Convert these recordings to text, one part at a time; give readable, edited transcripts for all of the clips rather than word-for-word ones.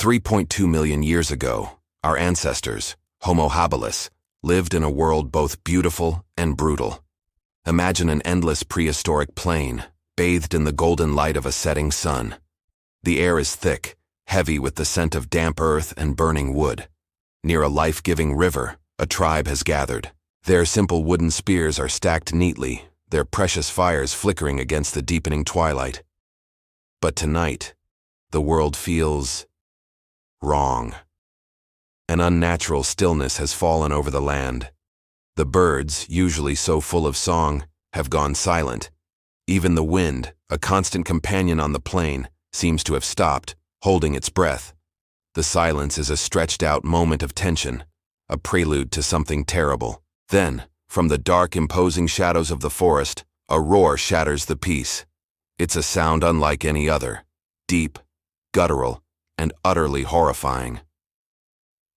3.2 million years ago, our ancestors, Homo habilis, lived in a world both beautiful and brutal. Imagine an endless prehistoric plain, bathed in the golden light of a setting sun. The air is thick, heavy with the scent of damp earth and burning wood. Near a life-giving river, a tribe has gathered. Their simple wooden spears are stacked neatly, their precious fires flickering against the deepening twilight. But tonight, the world feels wrong. An unnatural stillness has fallen over the land. The birds, usually so full of song, have gone silent. Even the wind, a constant companion on the plain, seems to have stopped, holding its breath. The silence is a stretched-out moment of tension, a prelude to something terrible. Then, from the dark, imposing shadows of the forest, a roar shatters the peace. It's a sound unlike any other, deep, guttural, and utterly horrifying.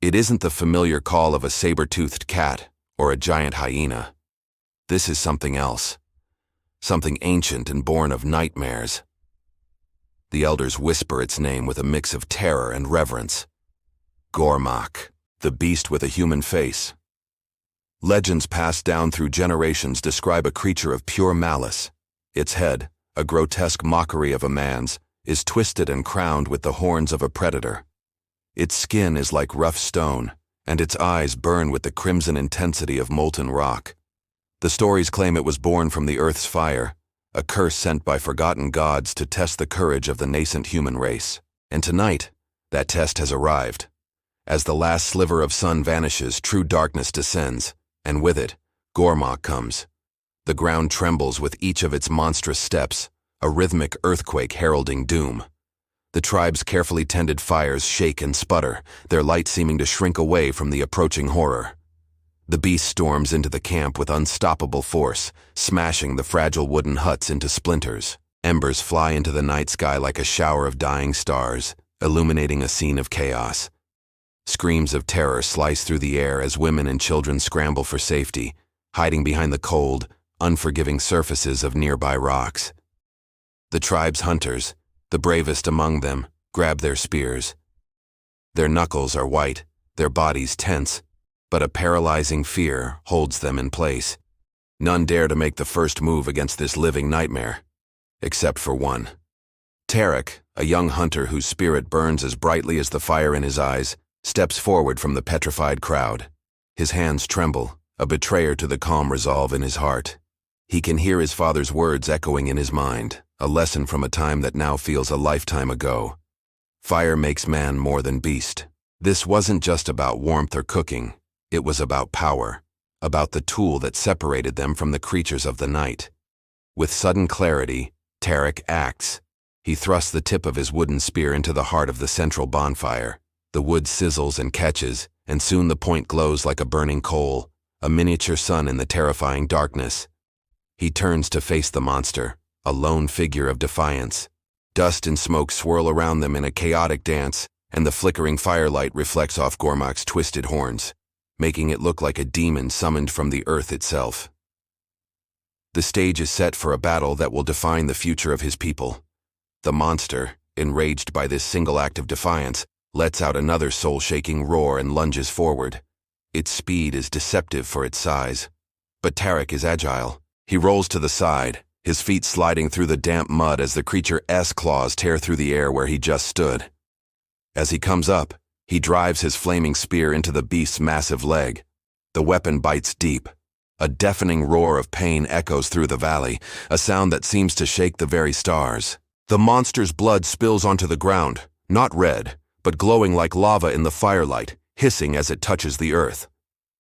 It isn't the familiar call of a saber-toothed cat or a giant hyena. This is something else, something ancient and born of nightmares. The elders whisper its name with a mix of terror and reverence. Ghor'mak, the beast with a human face. Legends passed down through generations describe a creature of pure malice. Its head, a grotesque mockery of a man's, is twisted and crowned with the horns of a predator. Its skin is like rough stone, and its eyes burn with the crimson intensity of molten rock. The stories claim it was born from the earth's fire, a curse sent by forgotten gods to test the courage of the nascent human race. And tonight, that test has arrived. As the last sliver of sun vanishes, true darkness descends, and with it, Ghor'mak comes. The ground trembles with each of its monstrous steps, a rhythmic earthquake heralding doom. The tribe's carefully tended fires shake and sputter, their light seeming to shrink away from the approaching horror. The beast storms into the camp with unstoppable force, smashing the fragile wooden huts into splinters. Embers fly into the night sky like a shower of dying stars, illuminating a scene of chaos. Screams of terror slice through the air as women and children scramble for safety, hiding behind the cold, unforgiving surfaces of nearby rocks. The tribe's hunters, the bravest among them, grab their spears. Their knuckles are white, their bodies tense, but a paralyzing fear holds them in place. None dare to make the first move against this living nightmare, except for one. Tarek, a young hunter whose spirit burns as brightly as the fire in his eyes, steps forward from the petrified crowd. His hands tremble, a betrayer to the calm resolve in his heart. He can hear his father's words echoing in his mind, a lesson from a time that now feels a lifetime ago. Fire makes man more than beast. This wasn't just about warmth or cooking. It was about power, about the tool that separated them from the creatures of the night. With sudden clarity, Tarek acts. He thrusts the tip of his wooden spear into the heart of the central bonfire. The wood sizzles and catches, and soon the point glows like a burning coal, a miniature sun in the terrifying darkness. He turns to face the monster, a lone figure of defiance. Dust and smoke swirl around them in a chaotic dance, and the flickering firelight reflects off Ghor'mak's twisted horns, making it look like a demon summoned from the earth itself. The stage is set for a battle that will define the future of his people. The monster, enraged by this single act of defiance, lets out another soul-shaking roar and lunges forward. Its speed is deceptive for its size. But Tarek is agile. He rolls to the side, his feet sliding through the damp mud as the creature's claws tear through the air where he just stood. As he comes up, he drives his flaming spear into the beast's massive leg. The weapon bites deep. A deafening roar of pain echoes through the valley, a sound that seems to shake the very stars. The monster's blood spills onto the ground, not red, but glowing like lava in the firelight, hissing as it touches the earth.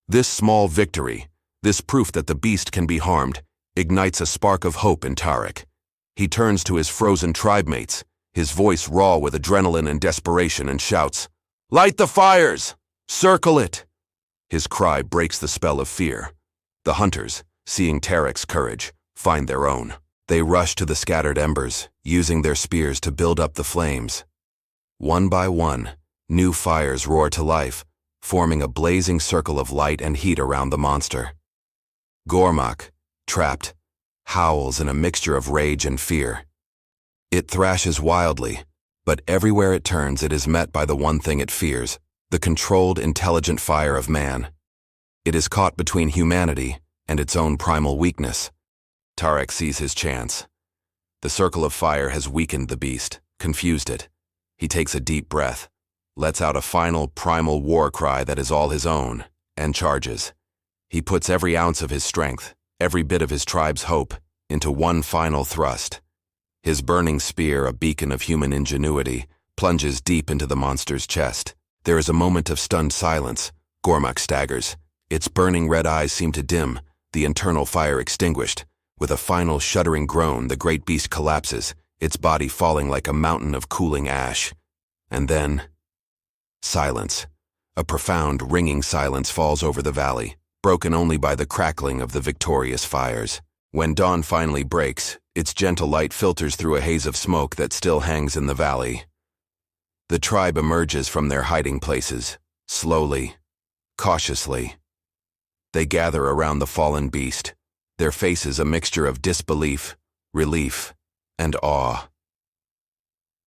This small victory, this proof that the beast can be harmed, ignites a spark of hope in Tarek. He turns to his frozen tribemates, his voice raw with adrenaline and desperation, and shouts, "Light the fires! Circle it!" His cry breaks the spell of fear. The hunters, seeing Tarek's courage, find their own. They rush to the scattered embers, using their spears to build up the flames. One by one, new fires roar to life, forming a blazing circle of light and heat around the monster. Ghor'mak, trapped, howls in a mixture of rage and fear. It thrashes wildly, But everywhere it turns, it is met by the one thing it fears, the controlled, intelligent fire of man. It is caught between humanity and its own primal weakness. Tarek sees his chance. The circle of fire has weakened the beast, confused it. He takes a deep breath, lets out a final, primal war cry that is all his own, and charges. He puts every ounce of his strength, every bit of his tribe's hope, into one final thrust. His burning spear, a beacon of human ingenuity, plunges deep into the monster's chest. There is a moment of stunned silence. Ghor'mak staggers. Its burning red eyes seem to dim, the internal fire extinguished. With a final shuddering groan, the great beast collapses, its body falling like a mountain of cooling ash. And then, silence. A profound, ringing silence falls over the valley, broken only by the crackling of the victorious fires. When dawn finally breaks, its gentle light filters through a haze of smoke that still hangs in the valley. The tribe emerges from their hiding places, slowly, cautiously. They gather around the fallen beast, their faces a mixture of disbelief, relief, and awe.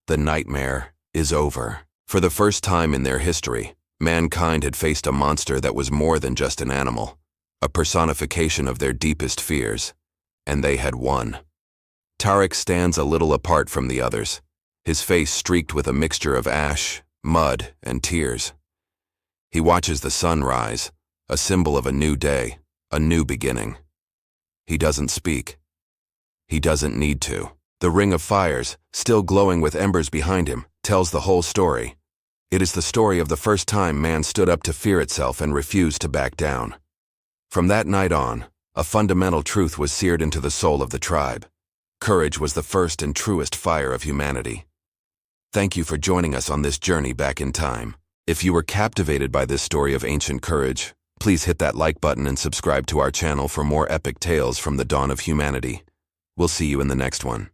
The nightmare is over. For the first time in their history, mankind had faced a monster that was more than just an animal, a personification of their deepest fears, and they had won. Tarek stands a little apart from the others, his face streaked with a mixture of ash, mud, and tears. He watches the sun rise, a symbol of a new day, a new beginning. He doesn't speak. He doesn't need to. The ring of fires, still glowing with embers behind him, tells the whole story. It is the story of the first time man stood up to fear itself and refused to back down. From that night on, a fundamental truth was seared into the soul of the tribe. Courage was the first and truest fire of humanity. Thank you for joining us on this journey back in time. If you were captivated by this story of ancient courage, please hit that like button and subscribe to our channel for more epic tales from the dawn of humanity. We'll see you in the next one.